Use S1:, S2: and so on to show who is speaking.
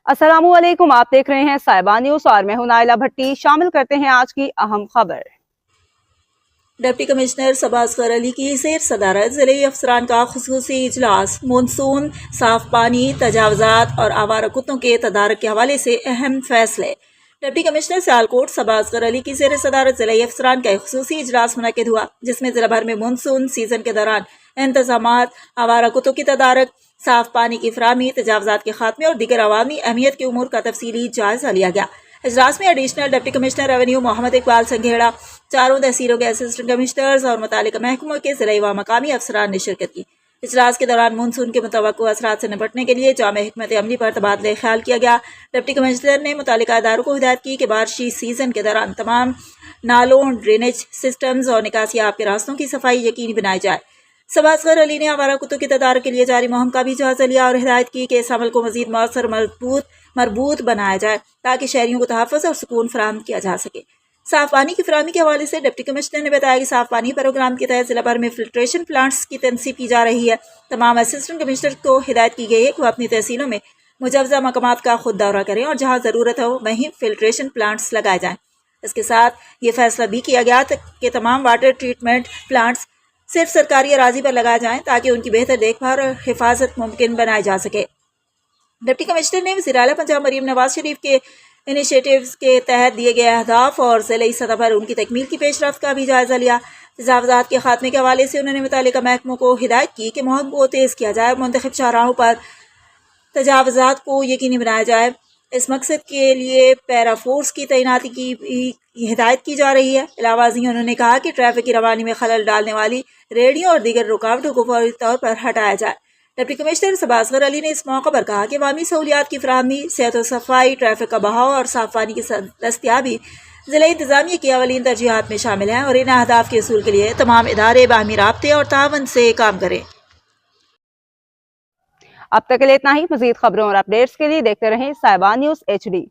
S1: अस्सलाम वालेकुम, आप देख रहे हैं साहिबा न्यूज और मैं हूं नाइला भट्टी। शामिल करते हैं आज की अहम खबर।
S2: डिप्टी कमिश्नर सबा असगर अली की ज़ेर सदारत ज़िले अफसरान का खुसूसी इजलास मानसून, साफ पानी, तजावजात और आवारा कुत्तों के तदारक के हवाले से अहम फैसले। डिप्टी कमिश्नर सियालकोट सबा असगर अली की ज़ेर सदारत ज़िले अफसरान का एक खुसूसी इजलास मुनक्किद हुआ, जिसमें ज़िला भर में मानसून सीजन के दौरान इंतजामात, आवारा कुत्तों की तदारक, साफ पानी की फराहमी, तजावजात के खात्मे और दीगर अवामी अहमियत के उमूर का तफसीली जायजा लिया गया। इजलास में additional deputy commissioner revenue Mohammad Iqbal Sanghera, चारों तहसीलों के असिस्टेंट कमिश्नर्स और मुतालिका महकमों के ज़िला व मकामी अफसरान ने शिरकत की। इजलास के दौरान मानसून के मुतवक्को असरात से निपटने के लिए जामे हिकमत अमली पर तबादला ख्याल किया गया। डिप्टी कमिश्नर ने मुतालिका इदारों को हिदायत की कि बारिशी सीजन के दौरान तमाम नालों, ड्रेनेज सिस्टम्स और निकासी आब के रास्तों की सफाई यकीनी बनाई जाए। सबा असगर अली ने आवारा कुत्तों की तदारक के लिए जारी मुहिम का भी जायजा लिया और हिदायत की कि इस अमल को मजीद मौसर मरबूत बनाया जाए ताकि शहरियों को तहफ़्फ़ुज़ और सुकून फराहम किया जा सके। साफ पानी की फराहमी के हवाले से डिप्टी कमिश्नर ने बताया कि साफ पानी प्रोग्राम के तहत जिला भर में फिल्ट्रेशन प्लांट्स की तनसीब की जा रही है। तमाम असिस्टेंट कमिश्नर को हिदायत की गई है कि वह अपनी तहसीलों में मुजव्वज़ा मकामात का खुद दौरा करें और जहाँ ज़रूरत हो वहीं फिल्ट्रेशन प्लांट्स लगाए जाएँ। इसके साथ ये फैसला भी किया गया कि तमाम वाटर ट्रीटमेंट प्लांट्स सिर्फ सरकारी अराजी पर लगाए जाएं ताकि उनकी बेहतर देखभाल और हिफाजत मुमकिन बनाई जा सके। डिप्टी कमिश्नर ने वज़ीर आला पंजाब मरीम नवाज शरीफ के इनिशिएटिव्स के तहत दिए गए अहदाफ और ज़िली सतह पर उनकी तकमील की पेशरफ्त का भी जायजा लिया। तजावजात के खात्मे के हवाले से उन्होंने मुतालिका महकमों को हिदायत की कि मुहिम को तेज़ किया जाए और मुंतखब शाहराहों पर तजावजात को यकीनी बनाया जाए। इस मकसद के लिए पैरा फोर्स की तैनाती की भी हिदायत की जा रही है। इलावाज़ी उन्होंने कहा कि ट्रैफिक की रवानी में खलल डालने वाली रेहड़ियों और दीगर रुकावटों को फौरी तौर पर हटाया जाए। डिप्टी कमिश्नर सबा असगर अली ने इस मौके पर कहा कि अवामी सहूलियात की फराहमी, सेहत और सफाई, ट्रैफिक का बहाव और साफ पानी की दस्तियाबी ज़िला इंतजामिया की अवलीन तरजीहात में शामिल हैं और इन अहदाफ के असूल के लिए तमाम इदारे बाहमी राब्ते और तावन से काम करें।
S1: अब तक के लिए इतना ही। मजीद खबरों और अपडेट्स के लिए देखते रहें साहिबा न्यूज HD।